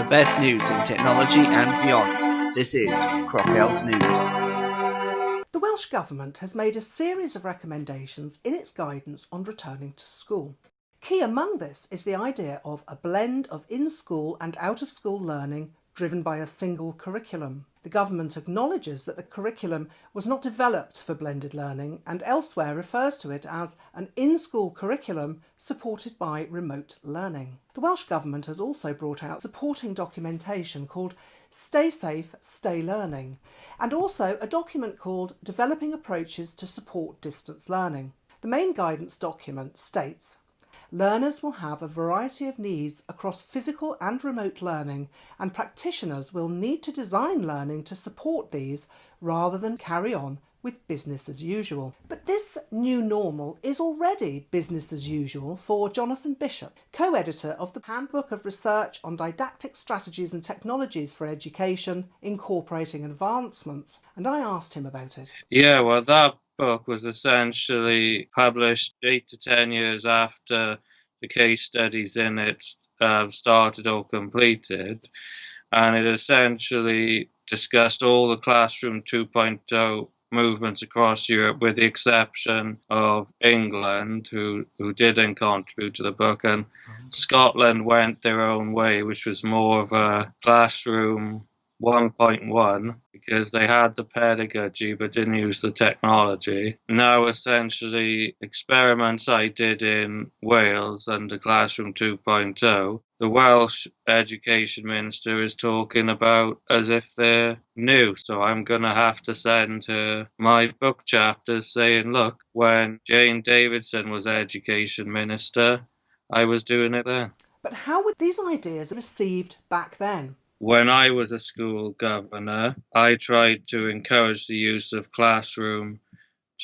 The best news in technology and beyond. This is Crockel's News. The Welsh Government has made a series of recommendations in its guidance on returning to school. Key among this is the idea of a blend of in-school and out-of-school learning driven by a single curriculum. The government acknowledges that the curriculum was not developed for blended learning and elsewhere refers to it as an in-school curriculum supported by remote learning. The Welsh Government has also brought out supporting documentation called Stay Safe, Stay Learning, and also a document called Developing Approaches to Support Distance Learning. The main guidance document states, learners will have a variety of needs across physical and remote learning, and practitioners will need to design learning to support these rather than carry on with business as usual. But this new normal is already business as usual for Jonathan Bishop, co-editor of the Handbook of Research on Didactic Strategies and Technologies for Education, Incorporating Advancements, and I asked him about it. Yeah, well, that book was essentially published 8 to 10 years after the case studies in it started or completed, and it essentially discussed all the Classroom 2.0 movements across Europe, with the exception of England, who didn't contribute to the book, and Scotland went their own way, which was more of a Classroom 1.1, because they had the pedagogy but didn't use the technology. Now, essentially, experiments I did in Wales under Classroom 2.0, the Welsh Education Minister is talking about as if they're new. So I'm going to have to send her my book chapters saying, look, when Jane Davidson was Education Minister, I was doing it then. But how were these ideas received back then? When I was a school governor, I tried to encourage the use of Classroom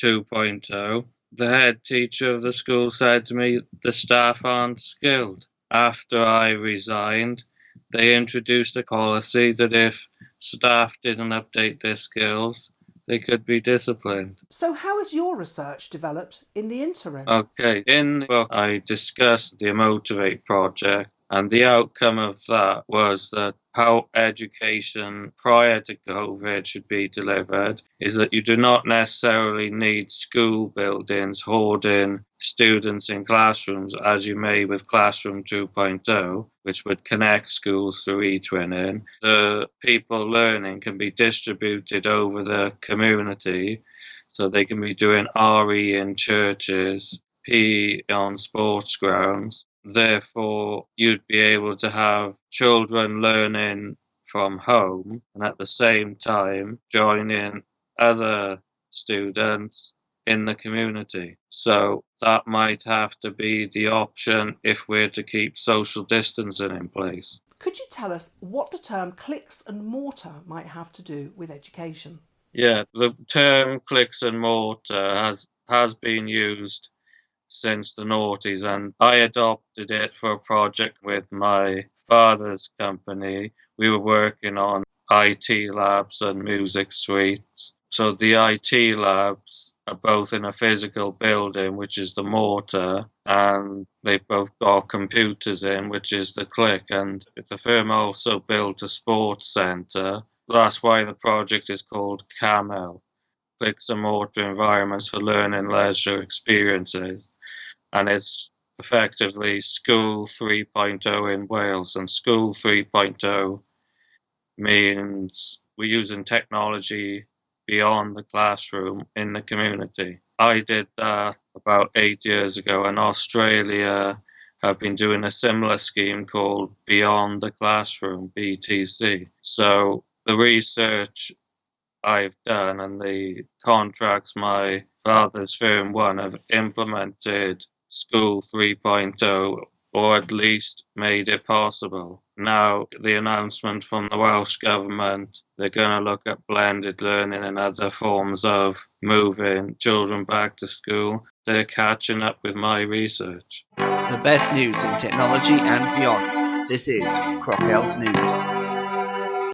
2.0. The head teacher of the school said to me, the staff aren't skilled. After I resigned, they introduced a policy that if staff didn't update their skills, they could be disciplined. So how has your research developed in the interim? Okay, in the book I discussed the Motivate project, and the outcome of that was that how education prior to COVID should be delivered is that you do not necessarily need school buildings hoarding students in classrooms, as you may with Classroom 2.0, which would connect schools through e-twinning. The people learning can be distributed over the community, so they can be doing RE in churches, PE on sports grounds. Therefore, you'd be able to have children learning from home and at the same time joining other students in the community. So that might have to be the option if we're to keep social distancing in place. Could you tell us what the term clicks and mortar might have to do with education? Yeah, the term clicks and mortar has been used since the noughties, and I adopted it for a project with my father's company. We were working on IT labs and music suites. So the IT labs are both in a physical building, which is the mortar, and they both got computers in, which is the click. And the firm also built a sports centre. That's why the project is called CAMEL, Clicks and Mortar Environments for Learning Leisure Experiences. And it's effectively School 3.0 in Wales. And School 3.0 means we're using technology beyond the classroom in the community. I did that about 8 years ago, and Australia have been doing a similar scheme called Beyond the Classroom, BTC. So the research I've done and the contracts my father's firm won have implemented School 3.0, or at least made it possible. Now, the announcement from the Welsh Government, they're going to look at blended learning and other forms of moving children back to school. They're catching up with my research. The best news in technology and beyond. This is Crockel's News.